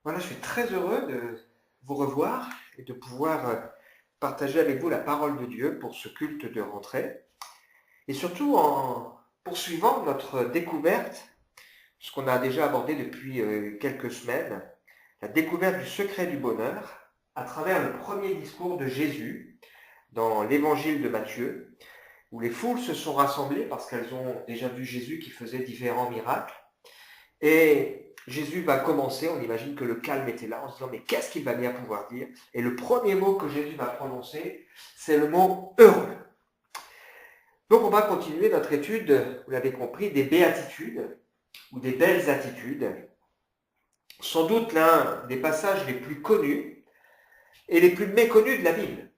Voilà, je suis très heureux de vous revoir et de pouvoir partager avec vous la parole de Dieu pour ce culte de rentrée. Et surtout en poursuivant notre découverte, ce qu'on a déjà abordé depuis quelques semaines, la découverte du secret du bonheur à travers le premier discours de Jésus dans l'évangile de Matthieu, où les foules se sont rassemblées parce qu'elles ont déjà vu Jésus qui faisait différents miracles. Et Jésus va commencer, on imagine que le calme était là, en se disant mais qu'est-ce qu'il va bien pouvoir dire? Et le premier mot que Jésus va prononcer, c'est le mot heureux. Donc on va continuer notre étude, vous l'avez compris, des béatitudes ou des belles attitudes. Sans doute l'un des passages les plus connus et les plus méconnus de la Bible.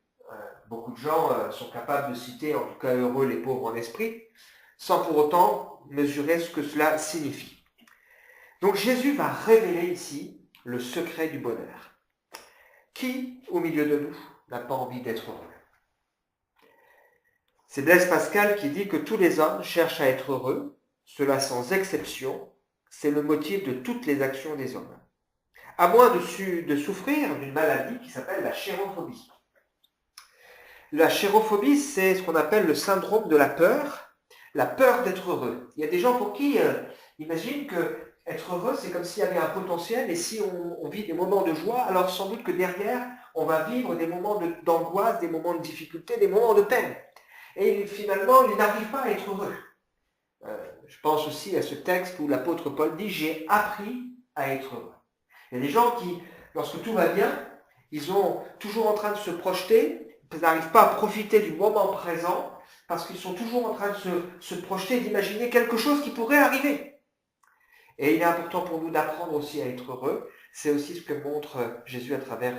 Beaucoup de gens sont capables de citer, en tout cas heureux les pauvres en esprit, sans pour autant mesurer ce que cela signifie. Donc Jésus va révéler ici le secret du bonheur. Qui, au milieu de nous, n'a pas envie d'être heureux? C'est Blaise Pascal qui dit que tous les hommes cherchent à être heureux, cela sans exception, c'est le motif de toutes les actions des hommes. À moins de souffrir d'une maladie qui s'appelle la chérophobie. La chérophobie, c'est ce qu'on appelle le syndrome de la peur d'être heureux. Il y a des gens pour qui imaginent que être heureux, c'est comme s'il y avait un potentiel, et si on vit des moments de joie, alors sans doute que derrière, on va vivre des moments d'angoisse, des moments de difficulté, des moments de peine. Et finalement, ils n'arrivent pas à être heureux. Je pense aussi à ce texte où l'apôtre Paul dit « J'ai appris à être heureux ». Il y a des gens qui, lorsque tout va bien, ils sont toujours en train de se projeter, ils n'arrivent pas à profiter du moment présent, parce qu'ils sont toujours en train de se projeter, d'imaginer quelque chose qui pourrait arriver. Et il est important pour nous d'apprendre aussi à être heureux. C'est aussi ce que montre Jésus à travers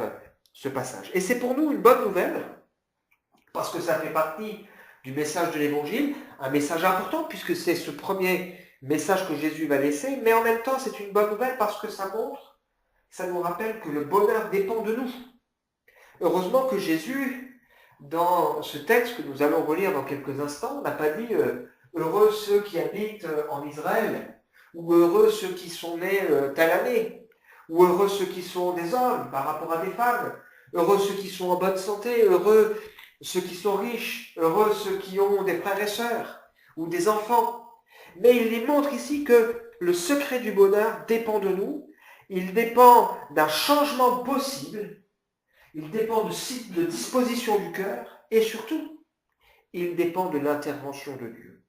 ce passage. Et c'est pour nous une bonne nouvelle, parce que ça fait partie du message de l'Évangile, un message important, puisque c'est ce premier message que Jésus va laisser, mais en même temps c'est une bonne nouvelle parce que ça montre, ça nous rappelle que le bonheur dépend de nous. Heureusement que Jésus, dans ce texte que nous allons relire dans quelques instants, n'a pas dit heureux ceux qui habitent en Israël, ou heureux ceux qui sont nés telle année, ou heureux ceux qui sont des hommes par rapport à des femmes, heureux ceux qui sont en bonne santé, heureux ceux qui sont riches, heureux ceux qui ont des frères et sœurs, ou des enfants. Mais il les montre ici que le secret du bonheur dépend de nous, il dépend d'un changement possible, il dépend de disposition du cœur, et surtout, il dépend de l'intervention de Dieu.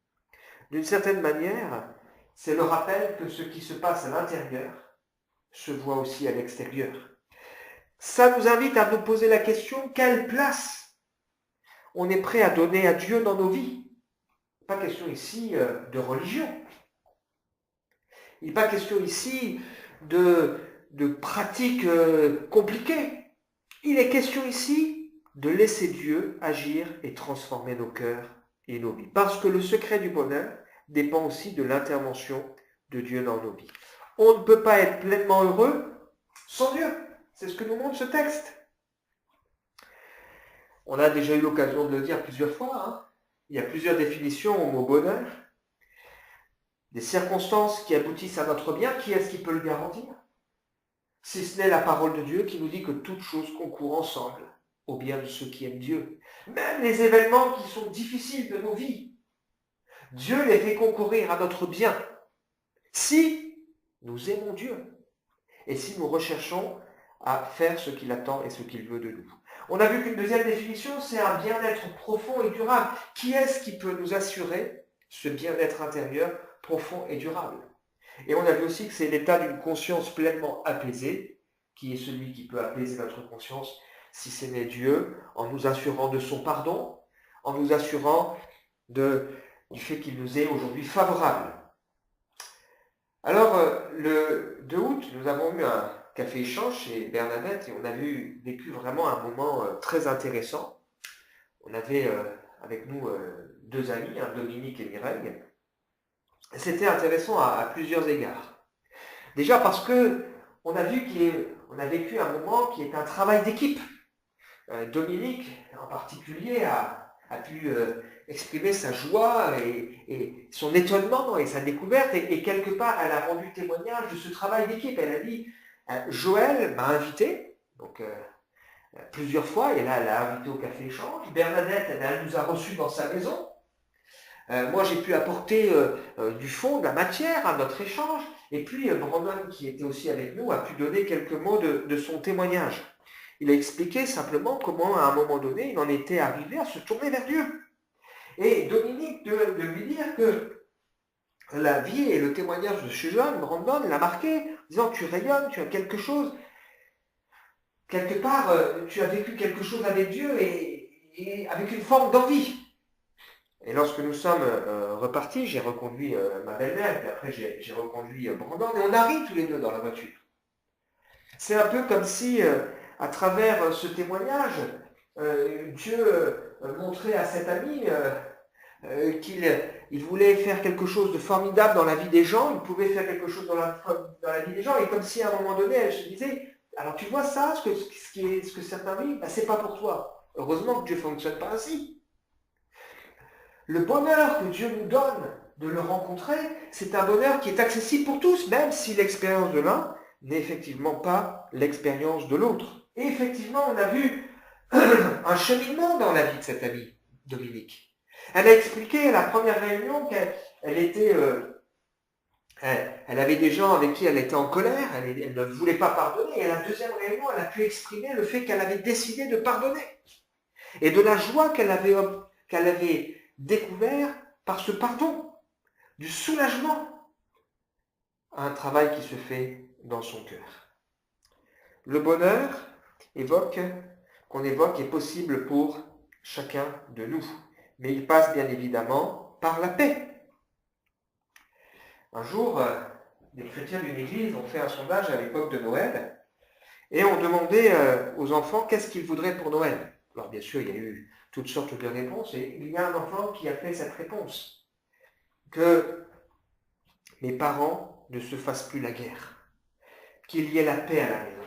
D'une certaine manière, c'est le rappel que ce qui se passe à l'intérieur se voit aussi à l'extérieur. Ça nous invite à nous poser la question, quelle place on est prêt à donner à Dieu dans nos vies? Pas question ici de religion. Il n'est pas question ici de pratiques compliquées. Il est question ici de laisser Dieu agir et transformer nos cœurs et nos vies. Parce que le secret du bonheur dépend aussi de l'intervention de Dieu dans nos vies. On ne peut pas être pleinement heureux sans Dieu. C'est ce que nous montre ce texte. On a déjà eu l'occasion de le dire plusieurs fois. Hein. Il y a plusieurs définitions au mot bonheur. Des circonstances qui aboutissent à notre bien, qui est-ce qui peut le garantir? Si ce n'est la parole de Dieu qui nous dit que toutes choses concourent ensemble au bien de ceux qui aiment Dieu. Même les événements qui sont difficiles de nos vies, Dieu les fait concourir à notre bien. Si nous aimons Dieu et si nous recherchons à faire ce qu'il attend et ce qu'il veut de nous. On a vu qu'une deuxième définition, c'est un bien-être profond et durable. Qui est-ce qui peut nous assurer ce bien-être intérieur profond et durable? Et on a vu aussi que c'est l'état d'une conscience pleinement apaisée, qui est celui qui peut apaiser notre conscience, si ce n'est Dieu, en nous assurant de son pardon, en nous assurant du fait qu'il nous est aujourd'hui favorable. Alors, le 2 août, nous avons eu un café-échange chez Bernadette et on a vécu vraiment un moment très intéressant. On avait avec nous deux amis, Dominique et Mireille. C'était intéressant à plusieurs égards. Déjà parce que on a vu qu'on a vécu un moment qui est un travail d'équipe. Dominique, en particulier, a pu exprimer sa joie et son étonnement et sa découverte. Et quelque part, elle a rendu témoignage de ce travail d'équipe. Elle a dit, Joël m'a invité, donc plusieurs fois, et là, elle a invité au Café Échange. Bernadette, elle nous a reçus dans sa maison. Moi, j'ai pu apporter du fond, de la matière à notre échange. Et puis, Brandon, qui était aussi avec nous, a pu donner quelques mots de son témoignage. Il a expliqué simplement comment, à un moment donné, il en était arrivé à se tourner vers Dieu. Et Dominique, de lui dire que la vie et le témoignage de ce jeune, Brandon, l'a marqué, en disant, tu rayonnes, tu as quelque chose, quelque part, tu as vécu quelque chose avec Dieu et avec une forme d'envie. Et lorsque nous sommes repartis, j'ai reconduit ma belle-mère, puis après j'ai reconduit Brandon, et on a ri tous les deux dans la voiture. C'est un peu comme si, à travers ce témoignage, Dieu montrait à cet ami qu'il voulait faire quelque chose de formidable dans la vie des gens, il pouvait faire quelque chose dans la vie des gens, et comme si à un moment donné, elle se disait, alors tu vois ça, ce que certains vivent, ben, c'est pas pour toi. Heureusement que Dieu ne fonctionne pas ainsi. Le bonheur que Dieu nous donne de le rencontrer, c'est un bonheur qui est accessible pour tous, même si l'expérience de l'un n'est effectivement pas l'expérience de l'autre. Et effectivement, on a vu un cheminement dans la vie de cette amie, Dominique. Elle a expliqué à la première réunion elle avait des gens avec qui elle était en colère, elle ne voulait pas pardonner. Et à la deuxième réunion, elle a pu exprimer le fait qu'elle avait décidé de pardonner. Et de la joie qu'elle avait découvert par ce pardon, du soulagement à un travail qui se fait dans son cœur. Le bonheur qu'on évoque est possible pour chacun de nous, mais il passe bien évidemment par la paix. Un jour, des chrétiens d'une église ont fait un sondage à l'époque de Noël et ont demandé aux enfants qu'est-ce qu'ils voudraient pour Noël. Alors bien sûr, il y a eu toutes sortes de réponses et il y a un enfant qui a fait cette réponse, que mes parents ne se fassent plus la guerre, qu'il y ait la paix à la maison.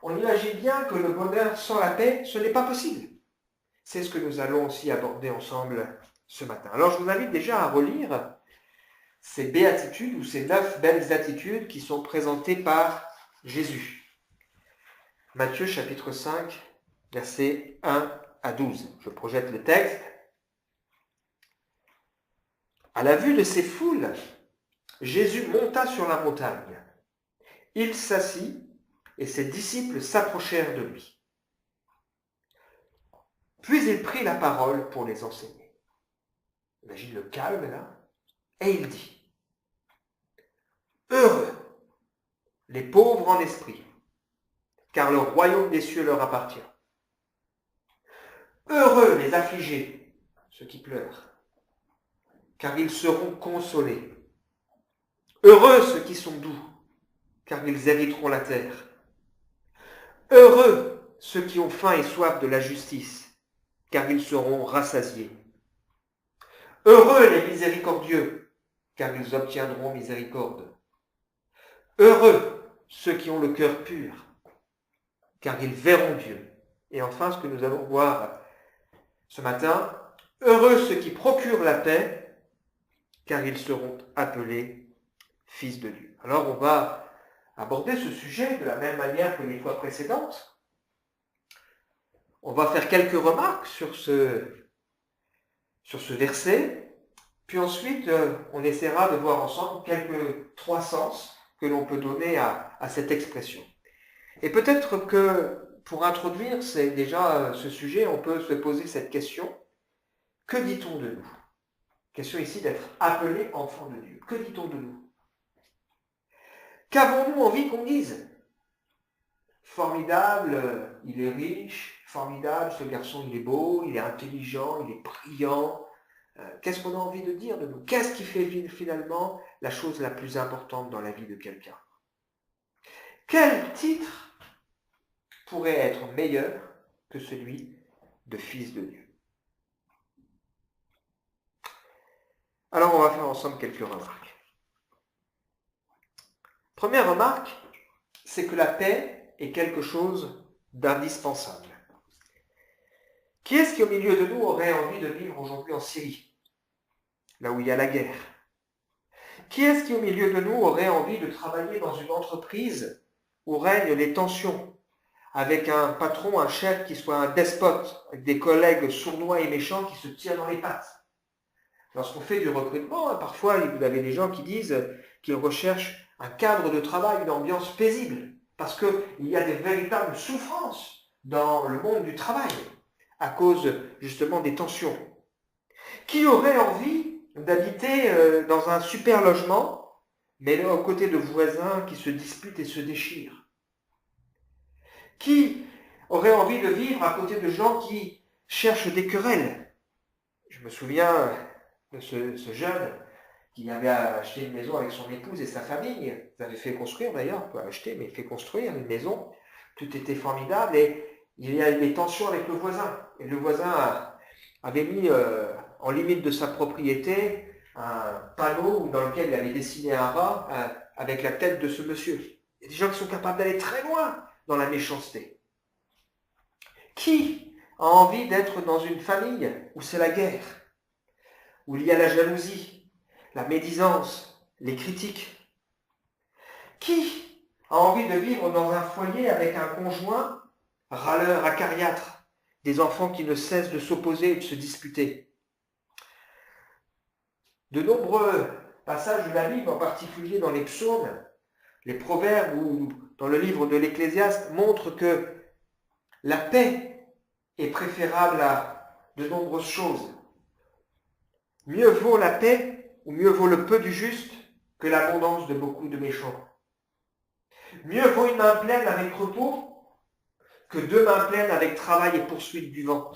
On imagine bien que le bonheur sans la paix, ce n'est pas possible. C'est ce que nous allons aussi aborder ensemble ce matin. Alors je vous invite déjà à relire ces béatitudes ou ces 9 belles attitudes qui sont présentées par Jésus. Matthieu chapitre 5, versets 1 à 12. Je projette le texte. À la vue de ces foules, Jésus monta sur la montagne. Il s'assit et ses disciples s'approchèrent de lui. Puis il prit la parole pour les enseigner. Imagine le calme là. Et il dit, heureux les pauvres en esprit, car le royaume des cieux leur appartient. Heureux les affligés, ceux qui pleurent, car ils seront consolés. Heureux ceux qui sont doux, car ils hériteront la terre. Heureux ceux qui ont faim et soif de la justice, car ils seront rassasiés. Heureux les miséricordieux, car ils obtiendront miséricorde. Heureux ceux qui ont le cœur pur, car ils verront Dieu. Et enfin, ce que nous allons voir ce matin, heureux ceux qui procurent la paix, car ils seront appelés fils de Dieu. Alors on va aborder ce sujet de la même manière que les fois précédentes. On va faire quelques remarques sur ce verset, puis ensuite on essaiera de voir ensemble quelques 3 sens que l'on peut donner à cette expression. Et peut-être que pour introduire déjà ce sujet, on peut se poser cette question. Que dit-on de nous? Question ici d'être appelé enfant de Dieu. Que dit-on de nous? Qu'avons-nous envie qu'on dise? Formidable, il est riche. Formidable, ce garçon, il est beau, il est intelligent, il est brillant. Qu'est-ce qu'on a envie de dire de nous? Qu'est-ce qui fait finalement la chose la plus importante dans la vie de quelqu'un? Quel titre pourrait être meilleur que celui de fils de Dieu? Alors on va faire ensemble quelques remarques. Première remarque, c'est que la paix est quelque chose d'indispensable. Qui est-ce qui au milieu de nous aurait envie de vivre aujourd'hui en Syrie, là où il y a la guerre? Qui est-ce qui au milieu de nous aurait envie de travailler dans une entreprise où règnent les tensions, avec un patron, un chef qui soit un despote, avec des collègues sournois et méchants qui se tirent dans les pattes. Lorsqu'on fait du recrutement, parfois vous avez des gens qui disent qu'ils recherchent un cadre de travail, une ambiance paisible, parce qu'il y a des véritables souffrances dans le monde du travail, à cause justement des tensions. Qui aurait envie d'habiter dans un super logement, mais aux côtés de voisins qui se disputent et se déchirent? Qui aurait envie de vivre à côté de gens qui cherchent des querelles? Je me souviens de ce jeune qui avait acheté une maison avec son épouse et sa famille. Ils avaient fait construire d'ailleurs, pas acheter, mais fait construire une maison. Tout était formidable et il y a eu des tensions avec le voisin. Et le voisin avait mis en limite de sa propriété un panneau dans lequel il avait dessiné un rat avec la tête de ce monsieur. Il y a des gens qui sont capables d'aller très loin dans la méchanceté. Qui a envie d'être dans une famille où c'est la guerre, où il y a la jalousie, la médisance, les critiques? Qui a envie de vivre dans un foyer avec un conjoint râleur, acariâtre, des enfants qui ne cessent de s'opposer et de se disputer? De nombreux passages de la Bible, en particulier dans les psaumes, les proverbes ou dans le livre de l'Ecclésiaste, montrent que la paix est préférable à de nombreuses choses. Mieux vaut la paix ou mieux vaut le peu du juste que l'abondance de beaucoup de méchants. Mieux vaut une main pleine avec repos que deux mains pleines avec travail et poursuite du vent.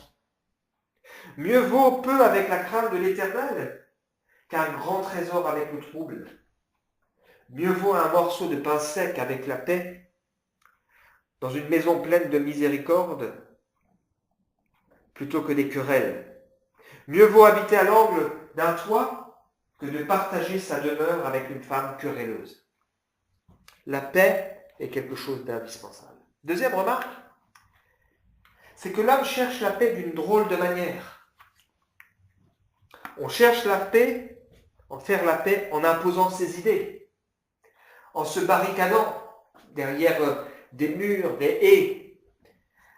Mieux vaut peu avec la crainte de l'Éternel qu'un grand trésor avec le trouble. Mieux vaut un morceau de pain sec avec la paix dans une maison pleine de miséricorde plutôt que des querelles. Mieux vaut habiter à l'angle d'un toit que de partager sa demeure avec une femme querelleuse. La paix est quelque chose d'indispensable. Deuxième remarque, c'est que l'homme cherche la paix d'une drôle de manière. On cherche la paix, faire la paix en imposant ses idées, en se barricadant derrière des murs, des haies,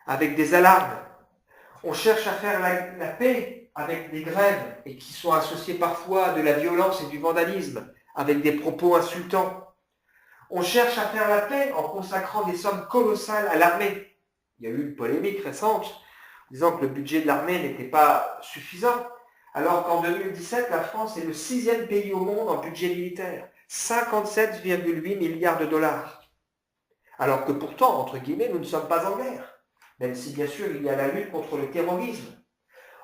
avec des alarmes. On cherche à faire la paix avec des grèves et qui sont associées parfois à de la violence et du vandalisme, avec des propos insultants. On cherche à faire la paix en consacrant des sommes colossales à l'armée. Il y a eu une polémique récente disant que le budget de l'armée n'était pas suffisant, alors qu'en 2017, la France est le 6e pays au monde en budget militaire, 57,8 milliards de dollars. Alors que pourtant, entre guillemets, nous ne sommes pas en guerre, même si bien sûr il y a la lutte contre le terrorisme.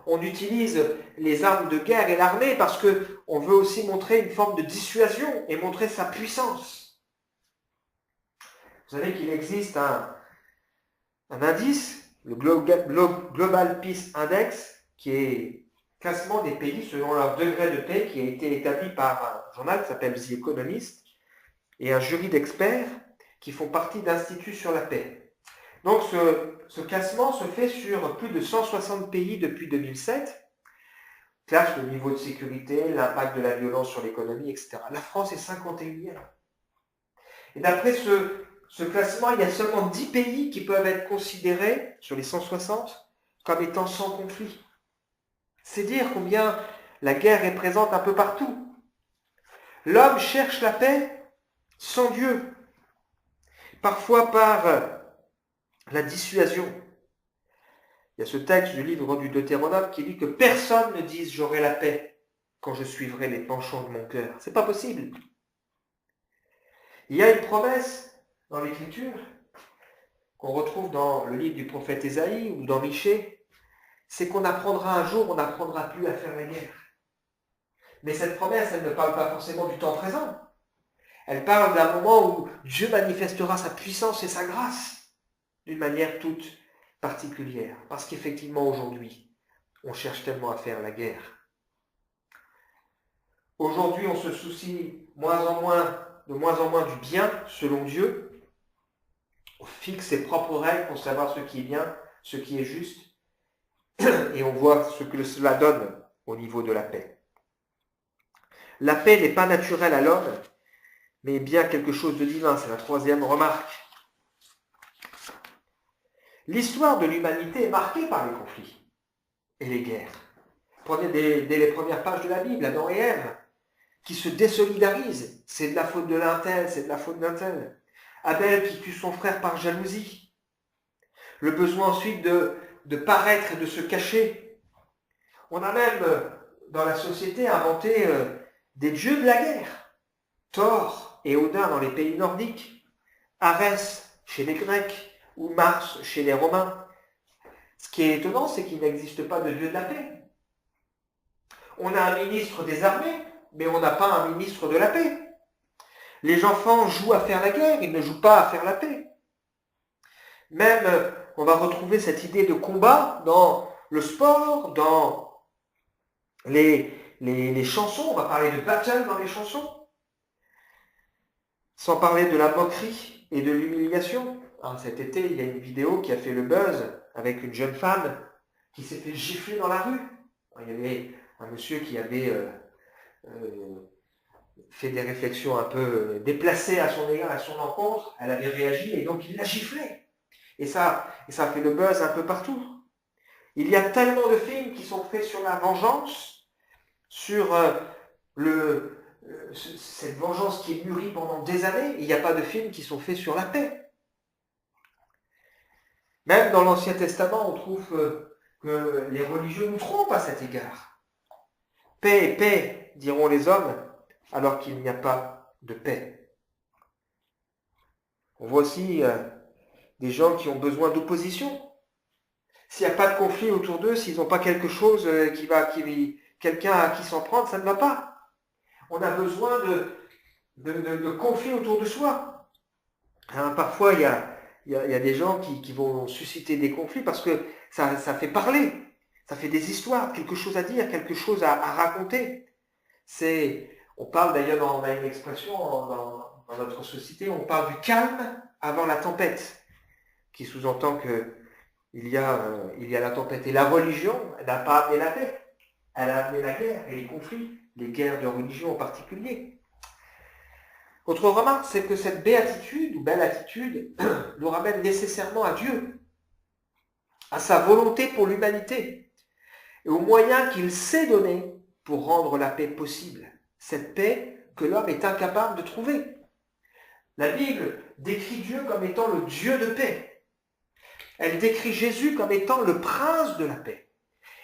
On utilise les armes de guerre et l'armée parce qu'on veut aussi montrer une forme de dissuasion et montrer sa puissance. Vous savez qu'il existe un indice, le Global Peace Index, qui est classement des pays selon leur degré de paix, qui a été établi par un journal qui s'appelle The Economist et un jury d'experts qui font partie d'Instituts sur la paix. Donc ce classement se fait sur plus de 160 pays depuis 2007, classe le niveau de sécurité, l'impact de la violence sur l'économie, etc. La France est 51e. Et d'après ce classement, il y a seulement 10 pays qui peuvent être considérés, sur les 160, comme étant sans conflit. C'est dire combien la guerre est présente un peu partout. L'homme cherche la paix sans Dieu, parfois par la dissuasion. Il y a ce texte du livre du Deutéronome qui dit que personne ne dise « j'aurai la paix quand je suivrai les penchants de mon cœur ». C'est pas possible. Il y a une promesse dans l'Écriture qu'on retrouve dans le livre du prophète Ésaïe ou dans Michée, c'est qu'on apprendra un jour, on n'apprendra plus à faire la guerre. Mais cette promesse, elle ne parle pas forcément du temps présent. Elle parle d'un moment où Dieu manifestera sa puissance et sa grâce d'une manière toute particulière. Parce qu'effectivement, aujourd'hui, on cherche tellement à faire la guerre. Aujourd'hui, on se soucie de moins en moins du bien, selon Dieu. On fixe ses propres règles pour savoir ce qui est bien, ce qui est juste. Et on voit ce que cela donne au niveau de la paix. La paix n'est pas naturelle à l'homme, mais bien quelque chose de divin. C'est la troisième remarque. L'histoire de l'humanité est marquée par les conflits et les guerres. Prenez dès les premières pages de la Bible, Adam et Ève, qui se désolidarisent. C'est de la faute de l'un tel, c'est de la faute d'un tel. Abel qui tue son frère par jalousie. Le besoin ensuite de paraître et de se cacher. On a même, dans la société, inventé des dieux de la guerre. Thor et Odin dans les pays nordiques. Arès chez les Grecs ou Mars chez les Romains. Ce qui est étonnant, c'est qu'il n'existe pas de dieu de la paix. On a un ministre des armées, mais on n'a pas un ministre de la paix. Les enfants jouent à faire la guerre, ils ne jouent pas à faire la paix. Même, on va retrouver cette idée de combat dans le sport, dans les chansons. On va parler de battle dans les chansons. Sans parler de la moquerie et de l'humiliation. Alors, cet été, il y a une vidéo qui a fait le buzz avec une jeune femme qui s'est fait gifler dans la rue. Alors, il y avait un monsieur qui avait fait des réflexions un peu déplacées à son égard, à son encontre. Elle avait réagi et donc il l'a giflé. Et ça fait le buzz un peu partout. Il y a tellement de films qui sont faits sur la vengeance, sur cette vengeance qui est mûrie pendant des années. Il n'y a pas de films qui sont faits sur la paix. Même dans l'Ancien Testament, on trouve que les religieux nous trompent à cet égard. Paix et paix, diront les hommes, alors qu'il n'y a pas de paix. On voit aussi des gens qui ont besoin d'opposition. S'il n'y a pas de conflit autour d'eux, s'ils n'ont pas quelque chose quelqu'un à qui s'en prendre, ça ne va pas. On a besoin de conflit autour de soi. Hein, parfois, il y a des gens qui vont susciter des conflits parce que ça fait parler, ça fait des histoires, quelque chose à dire, quelque chose à raconter. On parle d'ailleurs, on a une expression dans notre société, on parle du calme avant la tempête, qui sous-entend que il y a la tempête. Et la religion, elle n'a pas amené la paix. Elle a amené la guerre et les conflits, les guerres de religion en particulier. Autre remarque, c'est que cette béatitude ou belle attitude nous ramène nécessairement à Dieu, à sa volonté pour l'humanité et aux moyens qu'il sait donner pour rendre la paix possible. Cette paix que l'homme est incapable de trouver. La Bible décrit Dieu comme étant le Dieu de paix. Elle décrit Jésus comme étant le prince de la paix.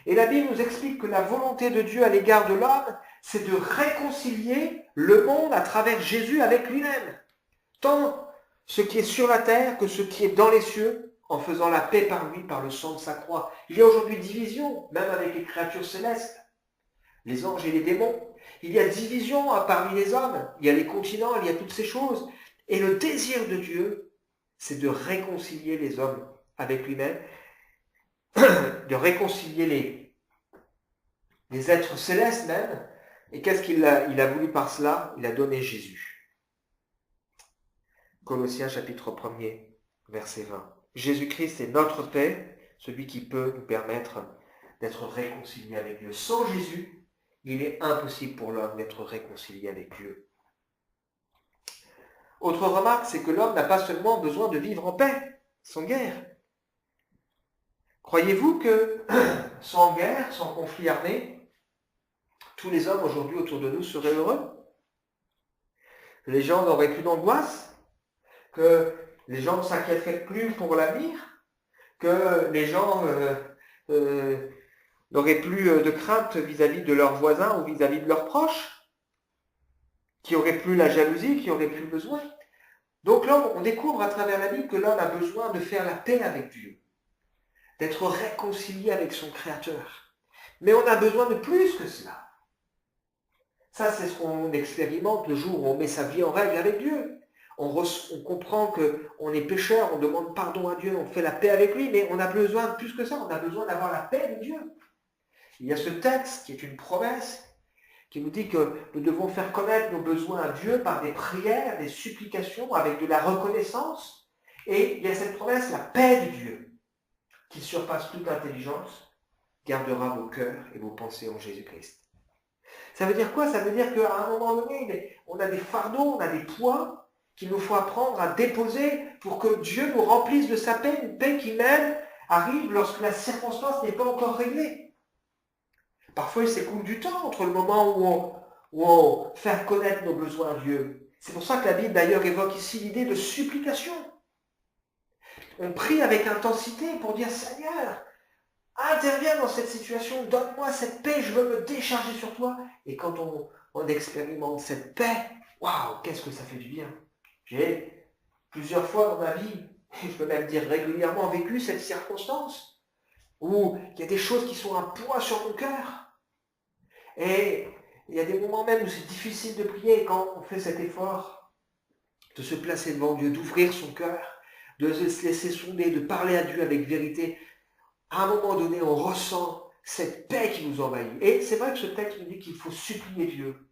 Et la Bible nous explique que la volonté de Dieu à l'égard de l'homme, c'est de réconcilier le monde à travers Jésus avec lui-même. Tant ce qui est sur la terre que ce qui est dans les cieux, en faisant la paix par lui, par le sang de sa croix. Il y a aujourd'hui division, même avec les créatures célestes, les anges et les démons. Il y a division parmi les hommes, il y a les continents, il y a toutes ces choses. Et le désir de Dieu, c'est de réconcilier les hommes avec lui-même, de réconcilier les êtres célestes même. Et qu'est-ce qu'il a voulu par cela? Il a donné Jésus. Colossiens chapitre 1er, verset 20. Jésus-Christ est notre paix, celui qui peut nous permettre d'être réconciliés avec Dieu. Sans Jésus, il est impossible pour l'homme d'être réconcilié avec Dieu. Autre remarque, c'est que l'homme n'a pas seulement besoin de vivre en paix, sans guerre. Croyez-vous que sans guerre, sans conflit armé, tous les hommes aujourd'hui autour de nous seraient heureux? Que les gens n'auraient plus d'angoisse? Que les gens ne s'inquiéteraient plus pour l'avenir? Que les gens n'auraient plus de crainte vis-à-vis de leurs voisins ou vis-à-vis de leurs proches? Qui n'auraient plus la jalousie, qui n'auraient plus besoin? Donc l'homme, on découvre à travers la Bible que l'homme a besoin de faire la paix avec Dieu, d'être réconcilié avec son Créateur. Mais on a besoin de plus que cela. Ça, c'est ce qu'on expérimente le jour où on met sa vie en règle avec Dieu. On comprend qu'on est pécheur, on demande pardon à Dieu, on fait la paix avec lui, mais on a besoin de plus que ça, on a besoin d'avoir la paix de Dieu. Il y a ce texte qui est une promesse, qui nous dit que nous devons faire connaître nos besoins à Dieu par des prières, des supplications, avec de la reconnaissance. Et il y a cette promesse, la paix de Dieu, qui surpasse toute intelligence, gardera vos cœurs et vos pensées en Jésus-Christ. Ça veut dire quoi? Ça veut dire qu'à un moment donné, on a des fardeaux, on a des poids, qu'il nous faut apprendre à déposer pour que Dieu nous remplisse de sa paix, une paix qui même arrive lorsque la circonstance n'est pas encore réglée. Parfois, il s'écoule du temps entre le moment où on fait connaître nos besoins à Dieu. C'est pour ça que la Bible d'ailleurs évoque ici l'idée de supplication. On prie avec intensité pour dire « Seigneur, interviens dans cette situation, donne-moi cette paix, je veux me décharger sur toi. » Et quand on expérimente cette paix, waouh, qu'est-ce que ça fait du bien. J'ai plusieurs fois dans ma vie, je peux même dire régulièrement, vécu cette circonstance où il y a des choses qui sont un poids sur mon cœur. Et il y a des moments même où c'est difficile de prier quand on fait cet effort de se placer devant Dieu, d'ouvrir son cœur, de se laisser sonder, de parler à Dieu avec vérité. À un moment donné, on ressent cette paix qui nous envahit. Et c'est vrai que ce texte nous dit qu'il faut supplier Dieu.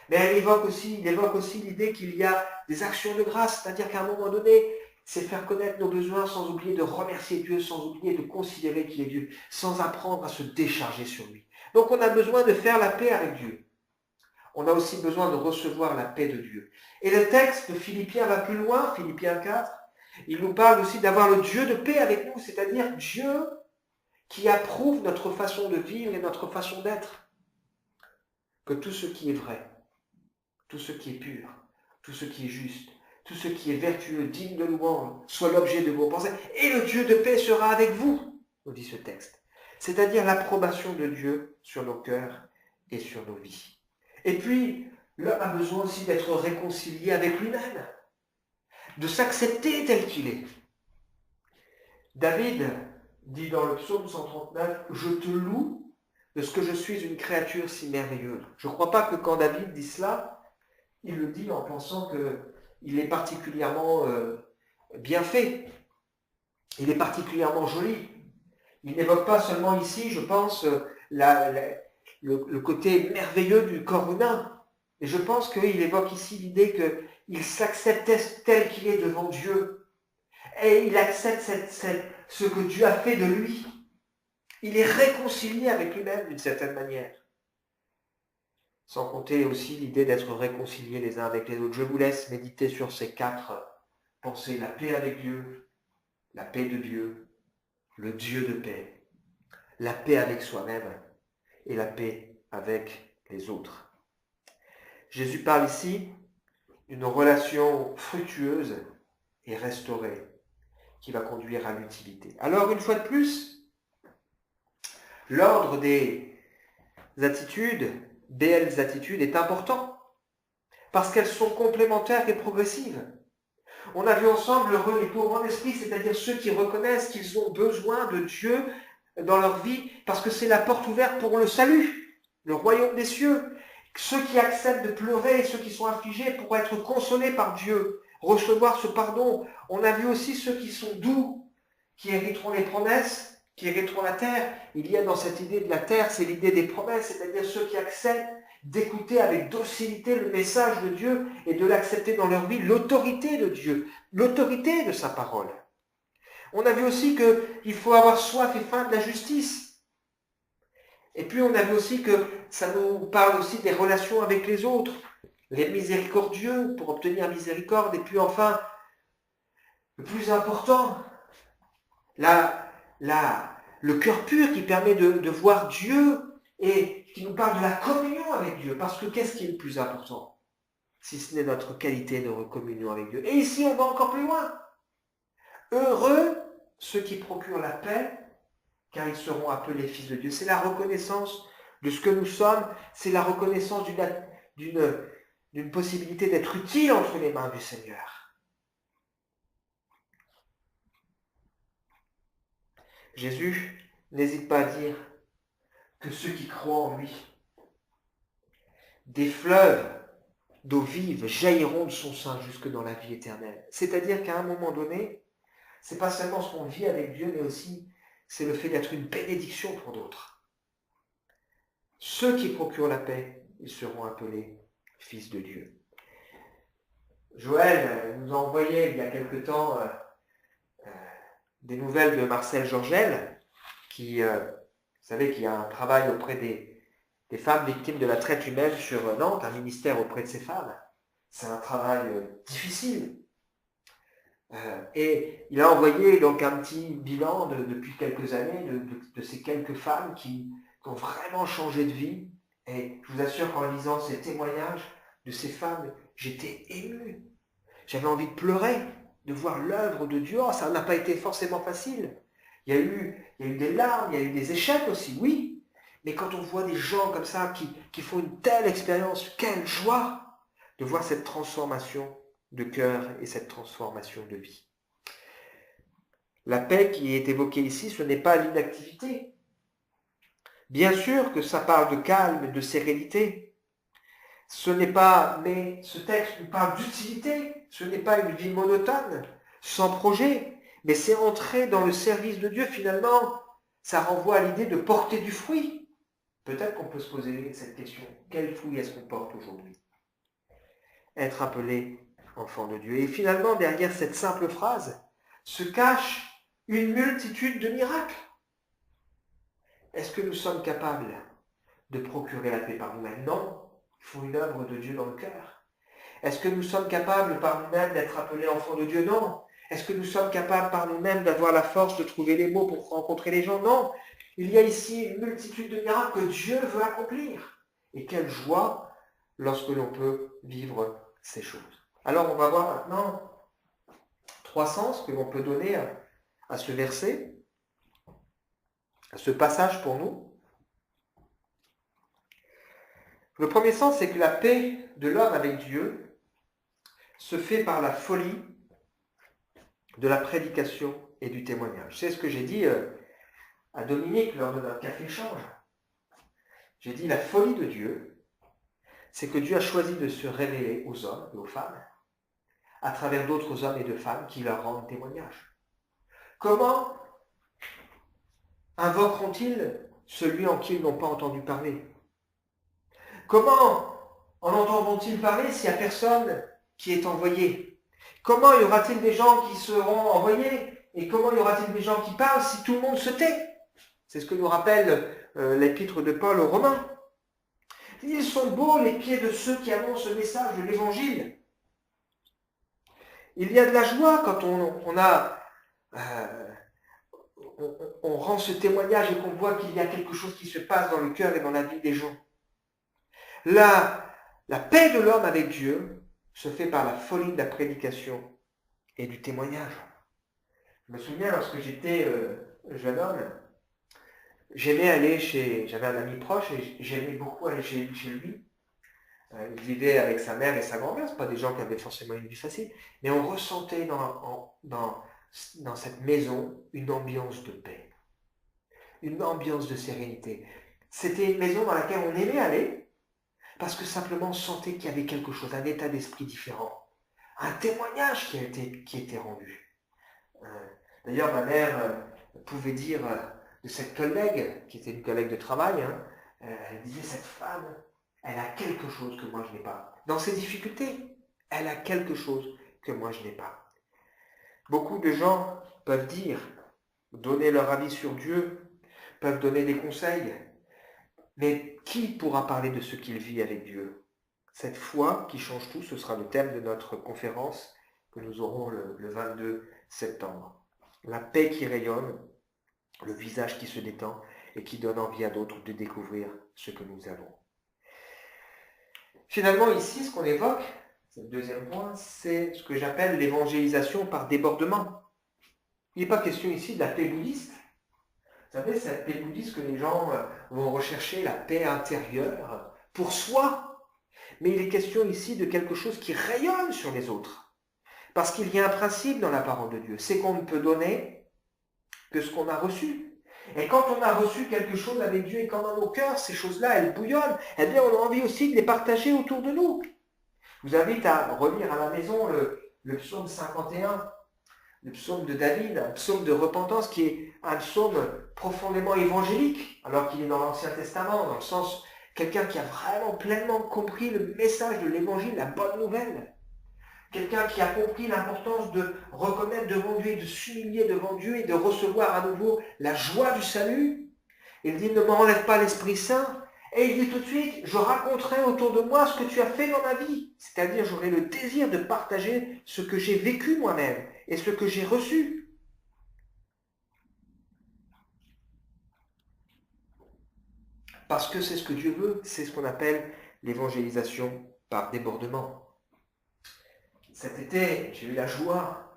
Mais il évoque aussi l'idée qu'il y a des actions de grâce, c'est-à-dire qu'à un moment donné, c'est faire connaître nos besoins sans oublier de remercier Dieu, sans oublier de considérer qu'il est Dieu, sans apprendre à se décharger sur lui. Donc on a besoin de faire la paix avec Dieu. On a aussi besoin de recevoir la paix de Dieu. Et le texte de Philippiens va plus loin, Philippiens 4, il nous parle aussi d'avoir le Dieu de paix avec nous, c'est-à-dire Dieu qui approuve notre façon de vivre et notre façon d'être. Que tout ce qui est vrai, tout ce qui est pur, tout ce qui est juste, tout ce qui est vertueux, digne de louange, soit l'objet de vos pensées. Et le Dieu de paix sera avec vous, nous dit ce texte. C'est-à-dire l'approbation de Dieu sur nos cœurs et sur nos vies. Et puis, l'homme a besoin aussi d'être réconcilié avec lui-même, de s'accepter tel qu'il est. David dit dans le psaume 139, « Je te loue de ce que je suis une créature si merveilleuse. » Je ne crois pas que quand David dit cela, il le dit en pensant qu'il est particulièrement bien fait. Il est particulièrement joli. Il n'évoque pas seulement ici, je pense, le côté merveilleux du corps humain. Et je pense qu'il évoque ici l'idée qu'il s'acceptait tel qu'il est devant Dieu. Et il accepte ce que Dieu a fait de lui. Il est réconcilié avec lui-même d'une certaine manière. Sans compter aussi l'idée d'être réconciliés les uns avec les autres. Je vous laisse méditer sur ces 4 pensées. La paix avec Dieu, la paix de Dieu, le Dieu de paix, la paix avec soi-même et la paix avec les autres. Jésus parle ici d'une relation fructueuse et restaurée qui va conduire à l'utilité. Alors, une fois de plus, l'ordre des attitudes, belles attitudes, est important parce qu'elles sont complémentaires et progressives. On a vu ensemble les pauvres en esprit, c'est-à-dire ceux qui reconnaissent qu'ils ont besoin de Dieu dans leur vie parce que c'est la porte ouverte pour le salut, le royaume des cieux. Ceux qui acceptent de pleurer, ceux qui sont affligés pour être consolés par Dieu, recevoir ce pardon. On a vu aussi ceux qui sont doux, qui hériteront les promesses, qui hériteront la terre. Il y a dans cette idée de la terre, c'est l'idée des promesses, c'est-à-dire ceux qui acceptent d'écouter avec docilité le message de Dieu et de l'accepter dans leur vie, l'autorité de Dieu, l'autorité de sa parole. On a vu aussi qu'il faut avoir soif et faim de la justice. Et puis on a vu aussi que ça nous parle aussi des relations avec les autres, les miséricordieux pour obtenir miséricorde, et puis enfin, le plus important, le cœur pur qui permet de voir Dieu et qui nous parle de la communion avec Dieu. Parce que qu'est-ce qui est le plus important si ce n'est notre qualité de communion avec Dieu? Et ici, on va encore plus loin. Heureux ceux qui procurent la paix, car ils seront appelés fils de Dieu. C'est la reconnaissance de ce que nous sommes, c'est la reconnaissance d'une possibilité d'être utile entre les mains du Seigneur. Jésus n'hésite pas à dire que ceux qui croient en lui, des fleuves d'eau vive jailliront de son sein jusque dans la vie éternelle. C'est-à-dire qu'à un moment donné, c'est pas seulement ce qu'on vit avec Dieu, mais aussi c'est le fait d'être une bénédiction pour d'autres. Ceux qui procurent la paix, ils seront appelés fils de Dieu. Joël nous a envoyé il y a quelque temps des nouvelles de Marcel Georgel, qui, vous savez, qui a un travail auprès des femmes victimes de la traite humaine sur Nantes, un ministère auprès de ces femmes. C'est un travail difficile. Et il a envoyé donc un petit bilan depuis quelques années de ces quelques femmes qui ont vraiment changé de vie. Et je vous assure qu'en lisant ces témoignages de ces femmes, j'étais ému. J'avais envie de pleurer, de voir l'œuvre de Dieu. Oh, ça n'a pas été forcément facile. Il y a eu des larmes, il y a eu des échecs aussi, oui. Mais quand on voit des gens comme ça qui font une telle expérience, quelle joie de voir cette transformation de cœur et cette transformation de vie. La paix qui est évoquée ici, ce n'est pas l'inactivité. Bien sûr que ça parle de calme et de sérénité. Ce n'est pas, mais ce texte nous parle d'utilité. Ce n'est pas une vie monotone, sans projet, mais c'est entrer dans le service de Dieu. Finalement, ça renvoie à l'idée de porter du fruit. Peut-être qu'on peut se poser cette question. Quel fruit est-ce qu'on porte aujourd'hui? Être appelé enfant de Dieu. Et finalement, derrière cette simple phrase, se cache une multitude de miracles. Est-ce que nous sommes capables de procurer la paix par nous-mêmes? Non, il faut une œuvre de Dieu dans le cœur. Est-ce que nous sommes capables par nous-mêmes d'être appelés enfants de Dieu? Non. Est-ce que nous sommes capables par nous-mêmes d'avoir la force de trouver les mots pour rencontrer les gens? Non. Il y a ici une multitude de miracles que Dieu veut accomplir. Et quelle joie lorsque l'on peut vivre ces choses. Alors on va voir maintenant 3 sens que l'on peut donner à ce verset, à ce passage pour nous. Le premier sens, c'est que la paix de l'homme avec Dieu se fait par la folie de la prédication et du témoignage. C'est ce que j'ai dit à Dominique lors de notre café-échange. J'ai dit la folie de Dieu, c'est que Dieu a choisi de se révéler aux hommes et aux femmes à travers d'autres hommes et de femmes qui leur rendent témoignage. Comment invoqueront-ils celui en qui ils n'ont pas entendu parler? Comment en entendront-ils parler s'il n'y a personne qui est envoyé? Comment y aura-t-il des gens qui seront envoyés? Et comment y aura-t-il des gens qui parlent si tout le monde se tait? C'est ce que nous rappelle l'épître de Paul aux Romains. Ils sont beaux les pieds de ceux qui annoncent le message de l'Évangile. Il y a de la joie quand on rend ce témoignage et qu'on voit qu'il y a quelque chose qui se passe dans le cœur et dans la vie des gens. La paix de l'homme avec Dieu se fait par la folie de la prédication et du témoignage. Je me souviens, lorsque j'étais jeune homme, j'avais un ami proche et j'aimais beaucoup aller chez lui. Il vivait avec sa mère et sa grand-mère, ce pas des gens qui avaient forcément une vie facile, mais on ressentait dans cette maison une ambiance de paix, une ambiance de sérénité. C'était une maison dans laquelle on aimait aller, parce que simplement on sentait qu'il y avait quelque chose, un état d'esprit différent, un témoignage qui était rendu. D'ailleurs, ma mère pouvait dire de cette collègue, qui était une collègue de travail, elle disait, cette femme, elle a quelque chose que moi je n'ai pas. Dans ses difficultés, elle a quelque chose que moi je n'ai pas. Beaucoup de gens peuvent dire, donner leur avis sur Dieu, peuvent donner des conseils, mais qui pourra parler de ce qu'il vit avec Dieu? Cette foi qui change tout, ce sera le thème de notre conférence que nous aurons le 22 septembre. La paix qui rayonne, le visage qui se détend et qui donne envie à d'autres de découvrir ce que nous avons. Finalement, ici, ce qu'on évoque, c'est le deuxième point, c'est ce que j'appelle l'évangélisation par débordement. Il n'est pas question ici de la paix bouddhiste. Vous savez, cette paix bouddhiste que les gens vont rechercher, la paix intérieure pour soi. Mais il est question ici de quelque chose qui rayonne sur les autres. Parce qu'il y a un principe dans la parole de Dieu, c'est qu'on ne peut donner que ce qu'on a reçu. Et quand on a reçu quelque chose avec Dieu et quand dans nos cœurs, ces choses-là, elles bouillonnent, eh bien on a envie aussi de les partager autour de nous. Je vous invite à relire à la maison le psaume 51, le psaume de David, un psaume de repentance qui est un psaume profondément évangélique, alors qu'il est dans l'Ancien Testament, dans le sens, quelqu'un qui a vraiment pleinement compris le message de l'évangile, la bonne nouvelle. Quelqu'un qui a compris l'importance de reconnaître devant Dieu et de s'humilier devant Dieu et de recevoir à nouveau la joie du salut. Il dit, ne m'enlève pas l'Esprit Saint. Et il dit tout de suite, je raconterai autour de moi ce que tu as fait dans ma vie. C'est-à-dire, j'aurai le désir de partager ce que j'ai vécu moi-même et ce que j'ai reçu. Parce que c'est ce que Dieu veut, c'est ce qu'on appelle l'évangélisation par débordement. Cet été, j'ai eu la joie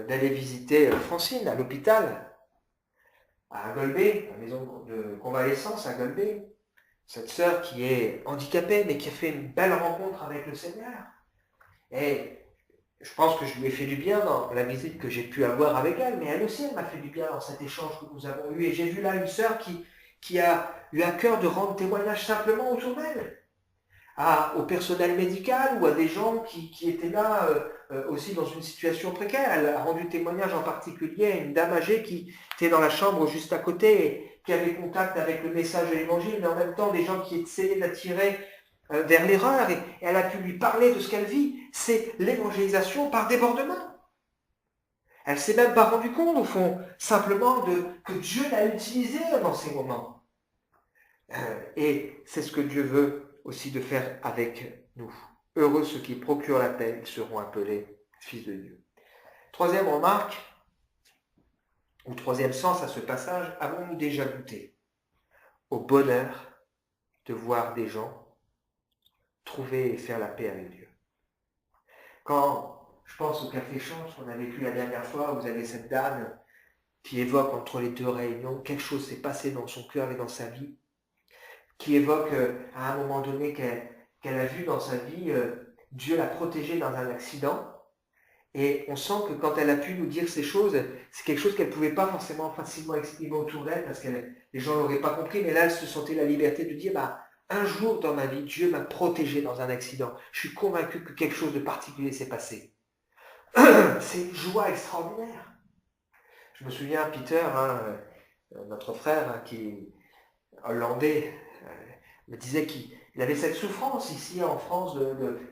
d'aller visiter Francine à l'hôpital, à Golbet, la maison de convalescence à Golbet. Cette sœur qui est handicapée, mais qui a fait une belle rencontre avec le Seigneur. Et je pense que je lui ai fait du bien dans la visite que j'ai pu avoir avec elle, mais elle aussi, elle m'a fait du bien dans cet échange que nous avons eu. Et j'ai vu là une sœur qui a eu à cœur de rendre témoignage simplement autour d'elle, au personnel médical ou à des gens qui étaient là aussi dans une situation précaire. Elle a rendu témoignage en particulier à une dame âgée qui était dans la chambre juste à côté et qui avait contact avec le message de l'évangile, mais en même temps des gens qui essayaient d'attirer vers l'erreur, et elle a pu lui parler de ce qu'elle vit. C'est l'évangélisation par débordement. Elle ne s'est même pas rendue compte, au fond, simplement que Dieu l'a utilisée dans ces moments. Et c'est ce que Dieu veut aussi de faire avec nous. Heureux ceux qui procurent la paix, ils seront appelés fils de Dieu. Troisième remarque, ou troisième sens à ce passage, avons-nous déjà goûté au bonheur de voir des gens trouver et faire la paix avec Dieu? Quand je pense au Café Chance qu'on a vécu la dernière fois, vous avez cette dame qui évoque entre les deux réunions, quelque chose s'est passé dans son cœur et dans sa vie, qui évoque à un moment donné qu'elle a vu dans sa vie Dieu l'a protégée dans un accident. Et on sent que quand elle a pu nous dire ces choses, c'est quelque chose qu'elle ne pouvait pas forcément facilement exprimer autour d'elle parce que les gens ne l'auraient pas compris, mais là elle se sentait la liberté de dire un jour dans ma vie, Dieu m'a protégé dans un accident. Je suis convaincu que quelque chose de particulier s'est passé. C'est une joie extraordinaire. Je me souviens, Peter, notre frère, qui est hollandais, me disait qu'il avait cette souffrance ici en France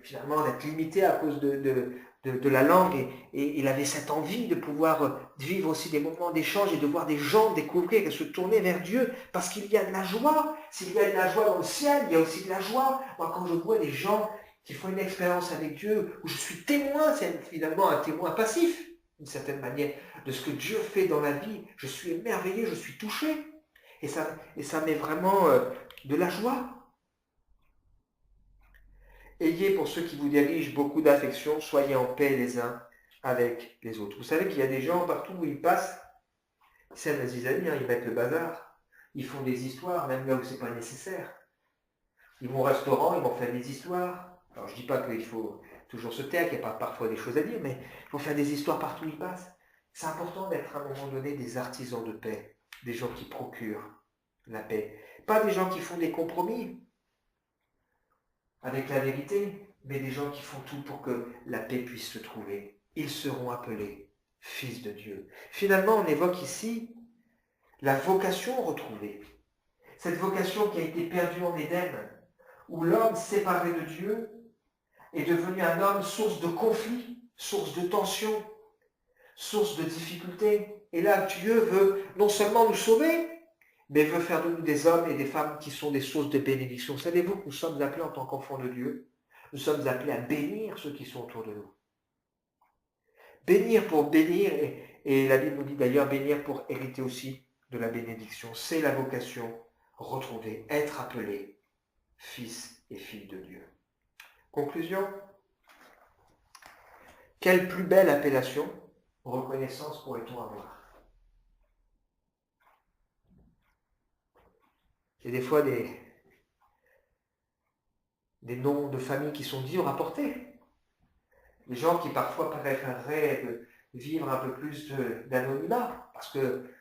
finalement d'être limité à cause de la langue, et il avait cette envie de pouvoir vivre aussi des moments d'échange et de voir des gens découvrir et se tourner vers Dieu, parce qu'il y a de la joie. S'il y a de la joie dans le ciel, il y a aussi de la joie. Moi, quand je vois des gens qui font une expérience avec Dieu, où je suis témoin, c'est finalement un témoin passif, d'une certaine manière, de ce que Dieu fait dans la vie, je suis émerveillé, je suis touché. Et ça met vraiment de la joie. Ayez pour ceux qui vous dirigent beaucoup d'affection, soyez en paix les uns avec les autres. Vous savez qu'il y a des gens partout où ils passent, c'est la zizanie, ils mettent le bazar, ils font des histoires, même là où c'est pas nécessaire. Ils vont au restaurant, ils vont faire des histoires. Alors je dis pas qu'il faut toujours se taire, qu'il n'y a pas parfois des choses à dire, mais il faut faire des histoires partout où ils passent. C'est important d'être à un moment donné des artisans de paix, des gens qui procurent la paix. Pas des gens qui font des compromis avec la vérité, mais des gens qui font tout pour que la paix puisse se trouver. Ils seront appelés fils de Dieu. Finalement, on évoque ici la vocation retrouvée. Cette vocation qui a été perdue en Éden, où l'homme séparé de Dieu est devenu un homme source de conflit, source de tension, source de difficulté. Et là, Dieu veut non seulement nous sauver, mais veut faire de nous des hommes et des femmes qui sont des sources de bénédiction. Savez-vous que nous sommes appelés en tant qu'enfants de Dieu, nous sommes appelés à bénir ceux qui sont autour de nous. Bénir pour bénir, et la Bible nous dit d'ailleurs bénir pour hériter aussi de la bénédiction. C'est la vocation retrouvée, être appelé fils et fille de Dieu. Conclusion, quelle plus belle appellation, reconnaissance pourrait-on avoir? Il y a des fois des noms de famille qui sont durs à porter. Des gens qui parfois préféreraient vivre un peu plus d'anonymat, parce que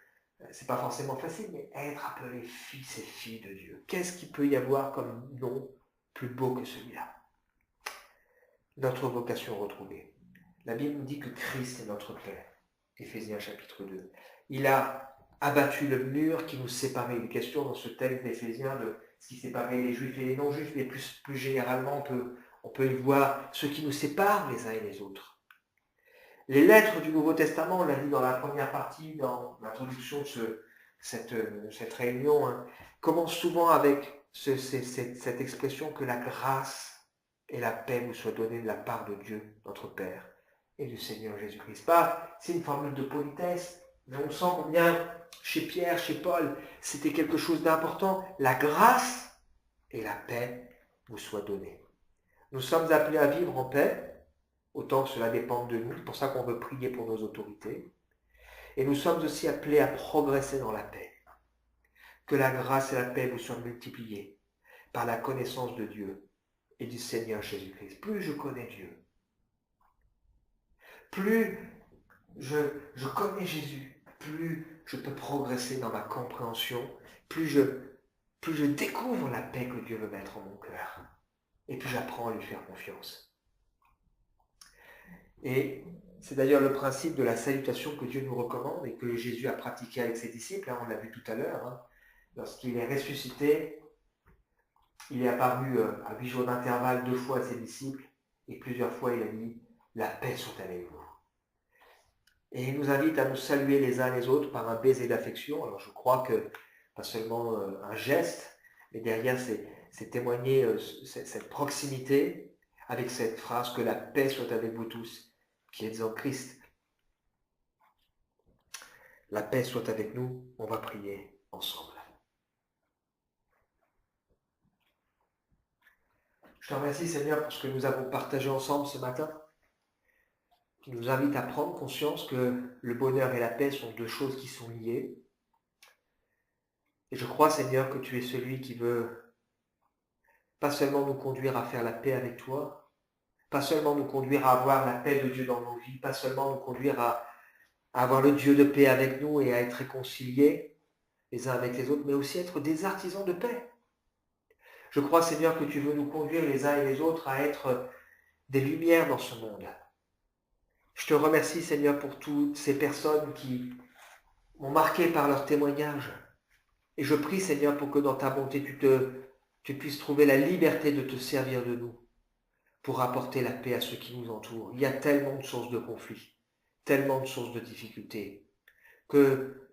c'est pas forcément facile, mais être appelé fils et fille de Dieu. Qu'est-ce qu'il peut y avoir comme nom plus beau que celui-là? Notre vocation retrouvée. La Bible nous dit que Christ est notre Père. Éphésiens chapitre 2. Il a abattu le mur qui nous séparait. Il est question dans ce texte d'Éphésiens de ce qui séparait les Juifs et les non-Juifs, mais plus généralement, on peut y voir ce qui nous sépare les uns et les autres. Les lettres du Nouveau Testament, on l'a dit dans la première partie, dans l'introduction de cette réunion, commencent souvent avec cette expression que la grâce et la paix vous soient données de la part de Dieu, notre Père, et du Seigneur Jésus-Christ. Pas, c'est une formule de politesse, mais on sent combien chez Pierre, chez Paul, c'était quelque chose d'important. La grâce et la paix vous soient données. Nous sommes appelés à vivre en paix, autant que cela dépend de nous. C'est pour ça qu'on veut prier pour nos autorités. Et nous sommes aussi appelés à progresser dans la paix. Que la grâce et la paix vous soient multipliées par la connaissance de Dieu et du Seigneur Jésus-Christ. Plus je connais Dieu, plus je connais Jésus, plus je peux progresser dans ma compréhension, plus je découvre la paix que Dieu veut mettre en mon cœur. Et plus j'apprends à lui faire confiance. Et c'est d'ailleurs le principe de la salutation que Dieu nous recommande et que Jésus a pratiqué avec ses disciples. On l'a vu tout à l'heure. Lorsqu'il est ressuscité, il est apparu à 8 jours d'intervalle 2 fois à ses disciples et plusieurs fois il a dit « La paix soit avec vous ». Et il nous invite à nous saluer les uns les autres par un baiser d'affection. Alors je crois que, pas seulement un geste, mais derrière c'est témoigner cette proximité avec cette phrase « Que la paix soit avec vous tous, qui êtes en Christ ». La paix soit avec nous, on va prier ensemble. Je te remercie Seigneur pour ce que nous avons partagé ensemble ce matin, qui nous invite à prendre conscience que le bonheur et la paix sont deux choses qui sont liées. Et je crois Seigneur que tu es celui qui veut pas seulement nous conduire à faire la paix avec toi, pas seulement nous conduire à avoir la paix de Dieu dans nos vies, pas seulement nous conduire à avoir le Dieu de paix avec nous et à être réconciliés les uns avec les autres, mais aussi être des artisans de paix. Je crois Seigneur que tu veux nous conduire les uns et les autres à être des lumières dans ce monde. Je te remercie Seigneur pour toutes ces personnes qui m'ont marqué par leur témoignage. Et je prie Seigneur pour que dans ta bonté tu puisses trouver la liberté de te servir de nous pour apporter la paix à ceux qui nous entourent. Il y a tellement de sources de conflits, tellement de sources de difficultés, que,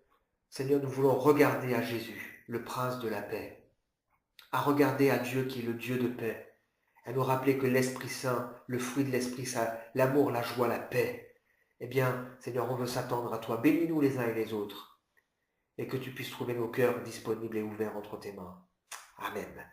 Seigneur, nous voulons regarder à Jésus, le prince de la paix, à regarder à Dieu qui est le Dieu de paix, à nous rappeler que l'Esprit Saint, le fruit de l'Esprit Saint, l'amour, la joie, la paix, eh bien, Seigneur, on veut s'attendre à toi. Bénis-nous les uns et les autres, et que tu puisses trouver nos cœurs disponibles et ouverts entre tes mains. Amen.